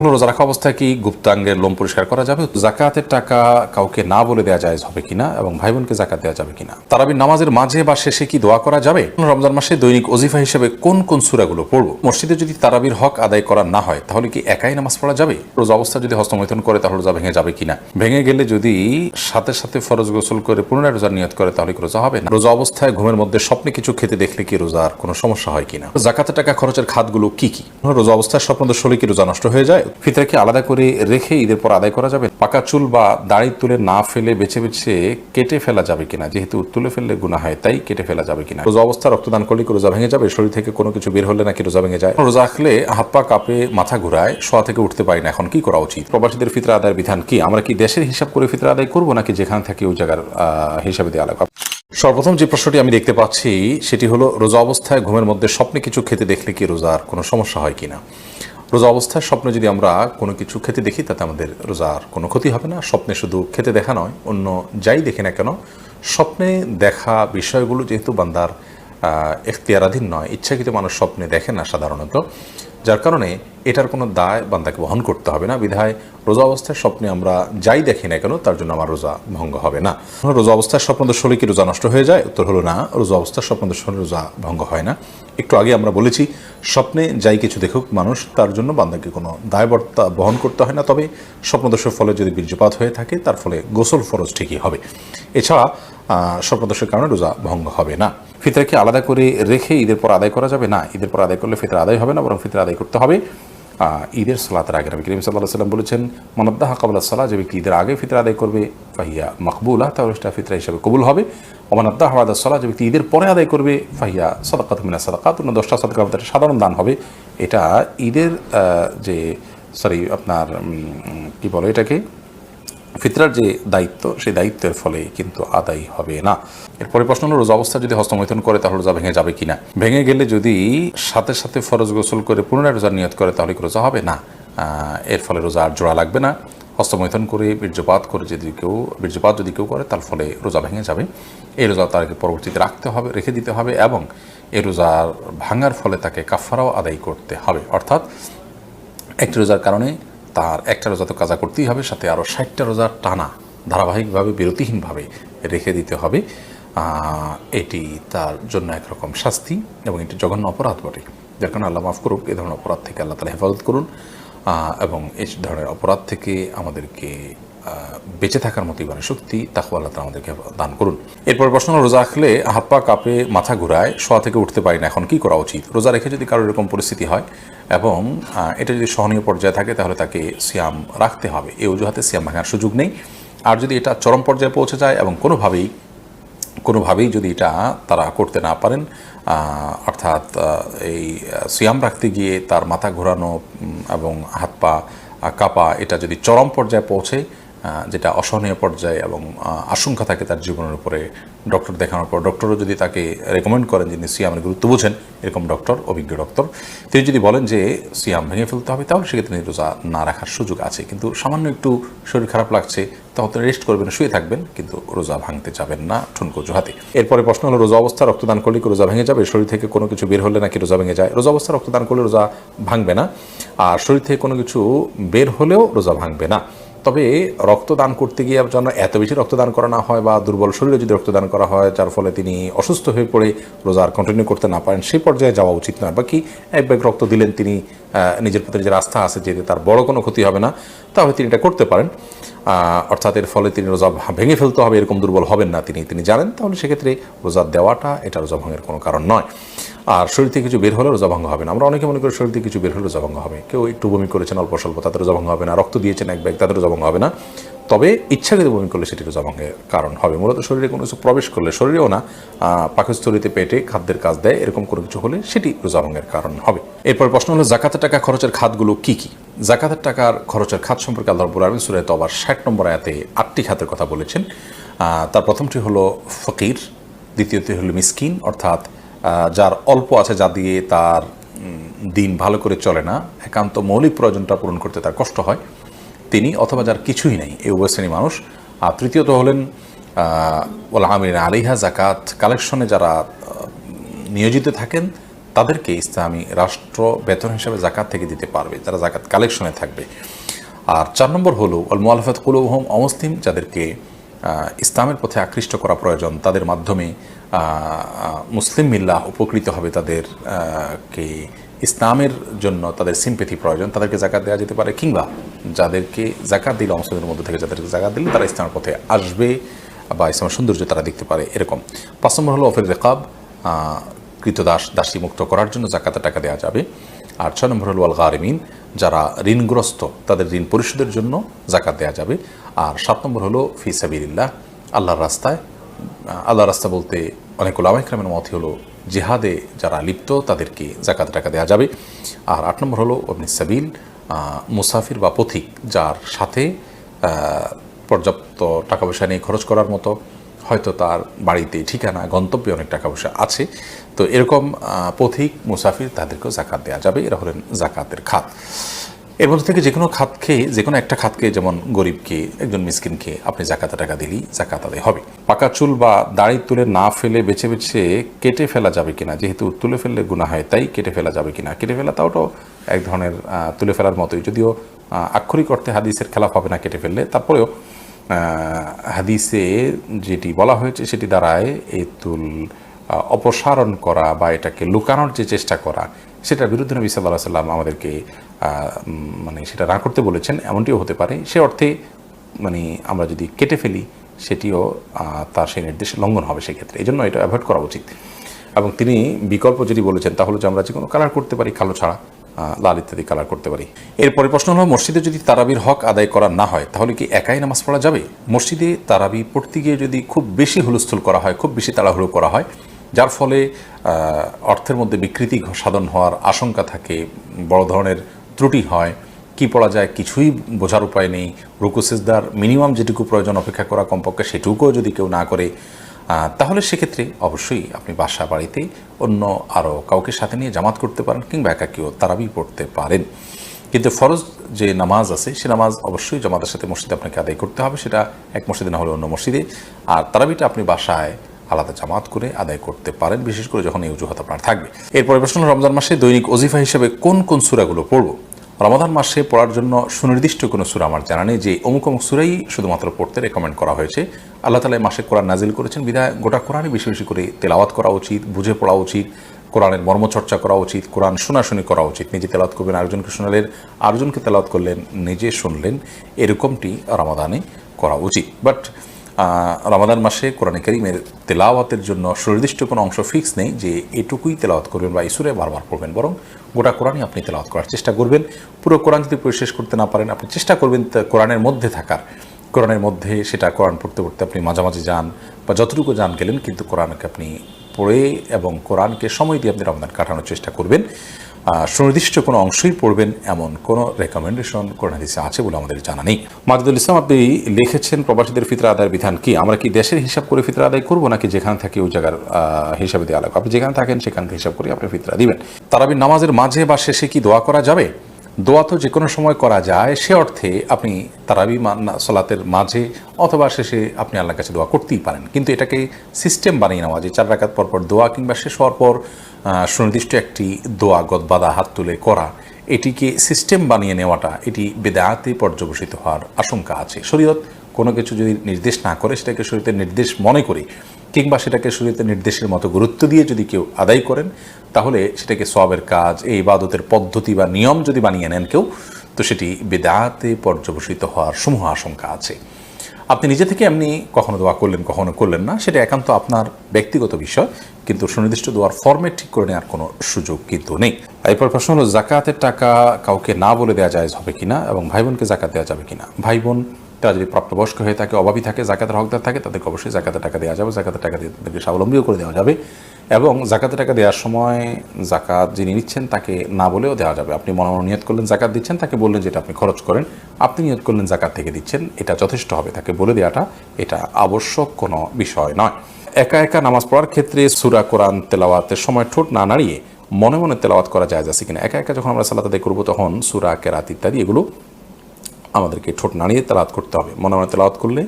রোজা রাখা অবস্থায় কি গুপ্তাঙ্গের লোম পরিষ্কার করা যাবে? জাকাতের টাকা কাউকে না বলে দেওয়া যায় হবে কিনা এবং ভাই বোনকে জাকাত দেওয়া যাবে কিনা? তারাবির নামাজের মাঝে বা শেষে কি দোয়া করা যাবে? রমজান মাসে দৈনিক ওজিফা হিসেবে কোন কোন সূরাগুলো পড়বো? মসজিদে যদি তারাবির হক আদায় করা না হয় তাহলে কি একাই নামাজ পড়া যাবে? রোজা অবস্থা যদি হস্তমৈথুন করে তাহলে রোজা ভেঙে যাবে কিনা? ভেঙে গেলে যদি সাথে সাথে ফরজ গোসল করে পুনরায় রোজার নিয়ত করে তাহলে কি রোজা হবে না? রোজা অবস্থায় ঘুমের মধ্যে স্বপ্নে কিছু খেতে দেখলে কি রোজার কোনো সমস্যা হয় কিনা? জাকাতের টাকা খরচের খাতগুলো কি কি? রোজা অবস্থায় স্বপ্নদোষ কি রোজা নষ্ট হয়ে যায়? ফিতরা কি আলাদা করে রেখে ঈদের পর আদায় করা যাবে? পাকা চুল বা দাড়ি তুলে না ফেলে বেছে বেছে কেটে ফেলা যাবে কিনা? যেহেতু তুলে ফেললে গুনাহ হয় তাই কেটে ফেলা যাবে কিনা? রোজা অবস্থা রক্তদান করলে কি রোজা ভেঙে যাবে? শরীর থেকে কোনো কিছু বের হলে নাকি রোজা ভেঙে যায়? রোজা রাখলে হাত পা কাঁপে, মাথা ঘুরায়, শোয়া থেকে উঠতে পারি না, এখন কি করা উচিত? প্রবাসীদের ফিতরা আদায়ের বিধান কি? আমরা কি দেশের হিসাব করে ফিতরা আদায় করবো নাকি যেখানে থাকি ওই জায়গার হিসাবে দিয়ে আলাদা? সর্বপ্রথম যে প্রশ্নটি আমি দেখতে পাচ্ছি সেটি হলো, রোজা অবস্থায় ঘুমের মধ্যে স্বপ্নে কিছু খেতে দেখলে কি রোজার কোনো সমস্যা হয় কিনা? রোজা অবস্থায় স্বপ্নে যদি আমরা কোনো কিছু খেতে দেখি তাতে আমাদের রোজার কোনো ক্ষতি হবে না। স্বপ্নে শুধু খেতে দেখা নয়, অন্য যাই দেখি না কেন স্বপ্নে দেখা বিষয়গুলো যেহেতু বান্দার এখতিয়ারাধীন নয়, ইচ্ছাকৃত মানুষ স্বপ্নে দেখে না সাধারণত, যার কারণে এটার কোনো দায় বান্দাকে বহন করতে হবে না। বিধায় রোজা অবস্থায় স্বপ্নে আমরা যাই দেখি না কেন তার জন্য আমার রোজা ভঙ্গ হবে না। রোজা অবস্থায় স্বপ্নদোষ হলে কি রোজা নষ্ট হয়ে যায়? উত্তর হলো না, রোজা অবস্থায় স্বপ্নদোষ হলে রোজা ভঙ্গ হয় না। একটু আগে আমরা বলেছি স্বপ্নে যাই কিছু দেখুক মানুষ তার জন্য বান্দাকে কোনো দায়বর্তা বহন করতে হয় না। তবে স্বপ্নদোষের ফলে যদি বীর্যপাত হয়ে থাকে তার ফলে গোসল ফরজ ঠিকই হবে। এছাড়া স্বপ্নদোষের কারণে রোজা ভঙ্গ হবে না। ফিতরা কি আলাদা করে রেখে ঈদের পর আদায় করা যাবে? না, ঈদের পর আদায় করলে ফিতরা আদায় হবে না, বরং ফিতরা আদায় করতে হবে ঈদের সালাতের আগে। নবী করিম সাল্লাল্লাহু আলাইহি ওয়াসাল্লাম বলেছেন, মানদ্দাহা ক্বাবলা সালাহ, যে ব্যক্তি ঈদের আগে ফিতরা আদায় করবে ফাহিয়া মাকবুলা, তাহলে সেটা ফিতরা হিসেবে কবুল হবে। ওমানদ্দাহা বাদা সালাহ, যে ব্যক্তি ঈদের পরে আদায় করবে ফাহিয়া সাদাকাতুম মিনাস সাদাকাত, 10টা সাদাকার মধ্যে সাধারণ দান হবে। এটা ঈদের আপনার কি বলে এটাকে, ফিতরার যে দায়িত্ব সেই দায়িত্বের ফলে কিন্তু আদায় হবে না। এরপরে প্রশ্ন হলো, রোজা অবস্থা যদি হস্তমৈথুন করে তাহলে রোজা ভেঙে যাবে কিনা? ভেঙে গেলে যদি সাথে সাথে ফরজ গোসল করে পুনরায় রোজার নিয়ত করে তাহলে কি রোজা হবে না? এর ফলে রোজা আর জোড়া লাগবে না। হস্তমৈথুন করে বীর্যপাত যদি কেউ করে তার ফলে রোজা ভেঙে যাবে। এই রোজা তাকে পরবর্তীতে রেখে দিতে হবে এবং এই রোজার ভাঙার ফলে তাকে কাফারাও আদায় করতে হবে। অর্থাৎ একটি রোজার কারণে তার একটা রোজা তো কাজা করতেই হবে, সাথে আরও 60টা রোজার টানা ধারাবাহিকভাবে বিরতিহীনভাবে রেখে দিতে হবে। এটি তার জন্য একরকম শাস্তি এবং এটি জঘন্য অপরাধ বটে, যার কারণে আল্লাহ মাফ করুক। এ ধরনের অপরাধ থেকে আল্লাহ তাআলা হেফাজত করুন এবং এই ধরনের অপরাধ থেকে আমাদেরকে বেঁচে থাকার মতো ইমানের শক্তি তাকওয়া আল্লাহ তাআলা আমাদেরকে দান করুন। এরপর প্রশ্ন হলো, রোজা রাখলে হাত পা কাঁপে, মাথা ঘুরায়, শোয়া থেকে উঠতে পারি না, এখন কি করা উচিত? রোজা রেখে যদি কারোর এরকম পরিস্থিতি হয় এবং এটা যদি সহনীয় পর্যায়ে থাকে তাহলে তাকে সিয়াম রাখতে হবে। এই অজুহাতে সিয়াম ভাঙার সুযোগ নেই। আর যদি এটা চরম পর্যায়ে পৌঁছে যায় এবং কোনোভাবেই যদি এটা তারা করতে না পারেন, অর্থাৎ এই সিয়াম রাখতে গিয়ে তার মাথা ঘোরানো এবং হাত পা কাঁপা এটা যদি চরম পর্যায়ে পৌঁছে, যেটা অসহনীয় পর্যায়ে এবং আশঙ্কা থাকে তার জীবনের উপরে, ডক্টর দেখানোর পর ডক্টরও যদি তাকে রেকমেন্ড করেন, যিনি সিয়ামের গুরুত্ব বুঝেন, এরকম ডক্টর, অভিজ্ঞ ডক্টর, তিনি যদি বলেন যে সিয়াম ভেঙে ফেলতে হবে, তাহলে সেক্ষেত্রে রোজা না রাখার সুযোগ আছে। কিন্তু সামান্য একটু শরীর খারাপ লাগছে তখন রেস্ট করবেন, শুয়ে থাকবেন, কিন্তু রোজা ভাঙতে যাবেন না ঠুনকো অজুহাতে। এরপরে প্রশ্ন হলো, রোজা অবস্থা রক্তদান করলে কি রোজা ভেঙে যাবে? শরীর থেকে কোনো কিছু বের হলে নাকি রোজা ভেঙে যায়? রোজা অবস্থা রক্তদান করলে রোজা ভাঙবে না, আর শরীর থেকে কোনো কিছু বের হলেও রোজা ভাঙবে না। তবে রক্তদান করতে গিয়ে যেন এত বেশি রক্তদান করা না হয় বা দুর্বল শরীরে যদি রক্তদান করা হয় যার ফলে তিনি অসুস্থ হয়ে পড়ে রোজা আর কন্টিনিউ করতে না পারেন, সেই পর্যায়ে যাওয়া উচিত নয়। বাকি এক ব্যাগ রক্ত দিলেন, তিনি নিজের প্রতি নিজের আস্থা আছে যে তার বড় কোনো ক্ষতি হবে না, তাহলে তিনি এটা করতে পারেন। অর্থাৎ এর ফলে তিনি রোজা ভেঙে ফেলতে হবে এরকম দুর্বল হবেন না তিনি জানেন, তাহলে সেক্ষেত্রে রোজা দেওয়াটা এটা রোজা ভঙ্গের কোনো কারণ নয়। আর শরীর থেকে কিছু বের হলে রোজা ভঙ্গ হবে না। আমরা অনেকে মনে করি শরীর থেকে কিছু বের হলে রোজা ভঙ্গ হবে, কেউ একটু বমি করেছেন অল্প স্বল্প, তাদের রোজা ভঙ্গ হবে না, রক্ত দিয়েছেন এক ব্যাগ, তাদের রোজা ভঙ্গ হবে না। তবে ইচ্ছাকৃত বমি করলে সেটি রোজা ভঙ্গের কারণ হবে। মূলত শরীরে কোনো কিছু প্রবেশ করলে, শরীরেও না, পাকস্থলীতে, পেটে খাদ্যের কাজ দেয়, এরকম কোনো কিছু হলে সেটি রোজা ভঙ্গের কারণ হবে। এরপর প্রশ্ন হলো, জাকাতের টাকা খরচের খাতগুলো কি কি? জাকাতের টাকার খরচের খাত সম্পর্কে আল্লাহ রাব্বুল আলামিন সূরা তাওবার 60 নম্বর আয়াতে 8টি খাতের কথা বলেছেন। তার প্রথমটি হলো ফকির, দ্বিতীয়টি হলো মিসকিন, অর্থাৎ যার অল্প আছে, যা দিয়ে তার দিন ভালো করে চলে না, একান্ত মৌলিক প্রয়োজনটা পূরণ করতে তার কষ্ট হয় তিনি, অথবা যার কিছুই নেই, এই উভয় শ্রেণী মানুষ। আর তৃতীয়ত হলেন ওয়াল আমিলিনা আলাইহা, জাকাত কালেকশনে যারা নিয়োজিত থাকেন তাদেরকে ইসলামী রাষ্ট্র বেতন হিসাবে জাকাত থেকে দিতে পারবে, যারা জাকাত কালেকশনে থাকবে। আর 4 নম্বর হলো আল মুআল্লাফাত কুলুবুহুম, অমুসলিম যাদেরকে ইসলামের পথে আকৃষ্ট করা প্রয়োজন, তাদের মাধ্যমে মুসলিম মিল্লাহ উপকৃত হবে, তাদেরকে ইসলামের জন্য তাদের সিম্পেথি প্রয়োজন, তাদেরকে জাকাত দেওয়া যেতে পারে। কিংবা যাদেরকে জাকাত দিলে, অমুসলিমদের মধ্যে থেকে যাদেরকে জাকাত দিলে তারা ইসলামের পথে আসবে বা ইসলামের সৌন্দর্য তারা দেখতে পারে, এরকম। 5 নম্বর হলো অফির রেকাব, কৃতদাস দাসী মুক্ত করার জন্য জাকাতের টাকা দেওয়া যাবে। আর 6 নম্বর হলো আল গারিমিন, যারা ঋণগ্রস্ত তাদের ঋণ পরিশোধের জন্য জাকাত দেওয়া যাবে। আর 7 নম্বর হলো ফি সাবিলিল্লাহ, আল্লাহর রাস্তায়। আল্লাহর রাস্তা বলতে অনেক উলামায়ে কেরামের মত হলো জিহাদে যারা লিপ্ত তাদেরকে জাকাত টাকা দেওয়া যাবে। আর 8 নম্বর হলো ইবনে সাবিল, মুসাফির বা পথিক, যার সাথে পর্যাপ্ত টাকা পয়সা নিয়ে খরচ করার মতো, হয়তো তার বাড়িতে ঠিকানা গন্তব্যে অনেক টাকা পয়সা আছে, তো এরকম পথিক মুসাফির তাদেরকেও জাকাত দেওয়া যাবে। এরা হলেন জাকাতের খাত। এর মধ্যে থেকে যে কোনো একটা খাতকে, যেমন গরিবকে, একজন মিসকিনকে আপনি জাকাতে টাকা দিলেই জাকাত আদায় হবে। পাকা চুল বা দাড়ি তুলে না ফেলে বেছে বেছে কেটে ফেলা যাবে কিনা, যেহেতু তুলে ফেললে গুনাহ হয় তাই কেটে ফেলা যাবে কিনা। কেটে ফেলা তাওটাও এক ধরনের তুলে ফেলার মতোই, যদিও আক্ষরিক অর্থে হাদিসের খেলাফ হবে না কেটে ফেললে, তারপরেও হাদিসে যেটি বলা হয়েছে সেটি দ্বারায় এই চুল অপসারণ করা বা এটাকে লুকানোর যে চেষ্টা করা, সেটার বিরুদ্ধে নবী সাল্লাল্লাহু আলাইহি ওয়াসাল্লাম আমাদেরকে মানে সেটা না করতে বলেছেন, এমনটিও হতে পারে। সে অর্থে মানে আমরা যদি কেটে ফেলি সেটিও তার সেই নির্দেশ লঙ্ঘন হবে সেক্ষেত্রে, এই জন্য এটা অ্যাভয়েড করা উচিত। এবং তিনি বিকল্প যেটি বলেছেন তা হলো যে আমরা যে কোনো কালার করতে পারি, কালো ছাড়া লাল ইত্যাদি কালার করতে পারি। এরপরে প্রশ্ন হলো, মসজিদে যদি তারাবির হক আদায় করা না হয় তাহলে কি একাই নামাজ পড়া যাবে? মসজিদে তারাবি পড়তে গিয়ে যদি খুব বেশি হুলস্থুল করা হয়, খুব বেশি তাড়াহুড়ো করা হয়, যার ফলে অর্থের মধ্যে বিকৃতি সাধন হওয়ার আশঙ্কা থাকে, বড় ধরনের ত্রুটি হয়, কি পড়া যায় কিছুই বোঝার উপায় নেই, রুকু সিজদার মিনিমাম যেটুকু প্রয়োজন অপেক্ষা করা কমপক্ষে সেটুকুও যদি কেউ না করে, তাহলে সেক্ষেত্রে অবশ্যই আপনি বাসা বাড়িতে অন্য আরও কাউকে সাথে নিয়ে জামাত করতে পারেন, কিংবা একাকিও তারাবি পড়তে পারেন। কিন্তু ফরজ যে নামাজ আছে সে নামাজ অবশ্যই জামাতের সাথে মসজিদে আপনাকে আদায় করতে হবে, সেটা এক মসজিদে না হলে অন্য মসজিদে। আর তারাবিটা আপনি বাসায় আলাদা জামাত করে আদায় করতে পারেন, বিশেষ করে যখন এই অজুহাত আপনার থাকবে। এরপরে প্রশ্ন, রমজান মাসে দৈনিক ওজিফা হিসেবে কোন কোন সূরাগুলো পড়ব? রমাদান মাসে পড়ার জন্য সুনির্দিষ্ট কোনো সূরা আমার জানা নেই যে অমুক অমুক সূরাই শুধুমাত্র পড়তে রেকমেন্ড করা হয়েছে। আল্লাহ তাআলা মাসে কোরআন নাজিল করেছেন বিধায় গোটা কোরআনই বেশি বেশি করে তেলাওয়াত করা উচিত, বুঝে পড়া উচিত, কোরআনের মর্মচর্চা করা উচিত, কোরআন শোনাশুনি করা উচিত। নিজে তেলাওয়াত করবেন, আরেকজনকে শোনালেন, আরেকজনকে তেলাওয়াত করলেন, নিজে শুনলেন, এরকমটি রমাদানে করা উচিত। বাট রমাদান মাসে কোরআনে কারীমের তেলাওয়াতের জন্য সুনির্দিষ্ট কোনো অংশ ফিক্স নেই যে এটুকুই তেলাওয়াত করবেন বা এই সূরা বারবার পড়বেন, বরং গোটা কোরআনই আপনি তেলাওয়াত করার চেষ্টা করবেন। পুরো কোরআন যদি পড়ে শেষ করতে না পারেন, আপনি চেষ্টা করবেন কোরআনের মধ্যে থাকার, কোরআনের মধ্যে সেটা কোরআন পড়তে পড়তে আপনি মাঝামাঝি যান বা যতটুকু যান গেলেন, কিন্তু কোরআনকে আপনি পড়ে এবং কোরআনকে সময় দিয়ে আপনি রমজান কাটানোর চেষ্টা করবেন। সুনির্দিষ্ট কোনো অংশই পড়বেন এমন কোনো রেকমেন্ডেশন কোরআন হাদিসে আছে বলে আমাদের জানা নেই। মাজেদুল ইসলাম আপনি লিখেছেন, প্রবাসীদের ফিতরা আদায়ের বিধান কি? আমরা কি দেশের হিসাব করে ফিতরা আদায় করবো, নাকি যেখানে থাকি ওই জায়গার হিসাবে দেওয়া লাগবে? আপনি যেখানে থাকেন সেখানকে হিসাব করে আপনি ফিতরা দিবেন। তারাবির নামাজের মাঝে বা শেষে কি দোয়া করা যাবে? দোয়া তো যে কোনো সময় করা যায়, সে অর্থে আপনি তারাবি সালাতের মাঝে অথবা শেষে আপনি আল্লাহর কাছে দোয়া করতেই পারেন, কিন্তু এটাকে সিস্টেম বানিয়ে নেওয়া, যে 4 রাকাত পর পর দোয়া কিংবা শেষ হওয়ার পর সুনির্দিষ্ট একটি দোয়া গদবাদা হাত তুলে করা, এটিকে সিস্টেম বানিয়ে নেওয়াটা, এটি বেদাতে পর্যবসিত হওয়ার আশঙ্কা আছে। শরীয়ত কোনো কিছু যদি নির্দেশ না করে, সেটাকে শরীয়তের নির্দেশ মনে করে কিংবা সেটাকে শরীয়তের নির্দেশের মতো গুরুত্ব দিয়ে যদি কেউ আদায় করেন, তাহলে সেটাকে সওয়াবের কাজ, এই ইবাদতের পদ্ধতি বা নিয়ম যদি বানিয়ে নেন কেউ, তো সেটি বেদাতে পর্যবসিত হওয়ার সমূহ আশঙ্কা আছে। আপনি নিজে থেকে এমনি কখনো দোয়া করলেন, কখনো করলেন না, সেটা একান্ত আপনার ব্যক্তিগত বিষয়, কিন্তু সুনির্দিষ্ট দোয়ার ফরম্যাট ঠিক করে নেওয়ার কোনো সুযোগ কিন্তু নেই। এরপর প্রশ্ন হলো, জাকাতের টাকা কাউকে না বলে দেওয়া যায় হবে কিনা, এবং ভাই বোনকে জাকাত দেওয়া যাবে কিনা? ভাই বোন তারা যদি প্রাপ্তবয়স্ক হয়ে থাকে, অভাবী থাকে, জাকাতের হকদার থাকে, তাদেরকে অবশ্যই জাকাতের টাকা দেওয়া যাবে, জাকাতের টাকা দিয়ে তাদেরকে স্বাবলম্বীও করে দেওয়া যাবে। এবং জাকাতের টাকা দেওয়ার সময় জাকাত যিনি নিচ্ছেন তাকে না বলেও দেওয়া যাবে। আপনি মনে মনে নিয়ত করলেন জাকাত দিচ্ছেন, তাকে বললেন যেটা আপনি খরচ করেন, আপনি নিয়ত করলেন জাকাত থেকে দিচ্ছেন, এটা যথেষ্ট হবে। তাকে বলে দেওয়াটা এটা আবশ্যক কোনো বিষয় নয়। একা একা নামাজ পড়ার ক্ষেত্রে সূরা কোরআন তেলাওয়াতের সময় ঠোঁট না নাড়িয়ে মনে মনে তেলাওয়াত করা যায় আছে কিনা? একা একা যখন আমরা সালাত আদায় করবো, তখন সূরা, কেরাত ইত্যাদি এগুলো আমাদেরকে ঠোঁট নাড়িয়ে তেলাওয়াত করতে হবে। মনে মনে তেলাওয়াত করলে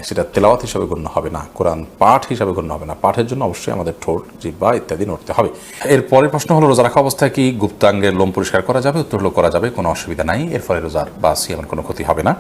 সেটা তেলাওয়াত হিসাবে গণ্য হবে না, কোরআন পাঠ হিসাবে গণ্য হবে না। পাঠের জন্য অবশ্যই আমাদের ঠোঁট, জিহ্বা ইত্যাদি নড়তে হবে। এর পরের প্রশ্ন হলো, রোজা রাখা অবস্থায় কি গুপ্তাঙ্গের লোম পরিষ্কার করা যাবে? উত্তর হলো করা যাবে, কোনো অসুবিধা নাই, এর ফলে রোজার বা সিয়ামের কোনো ক্ষতি হবে না।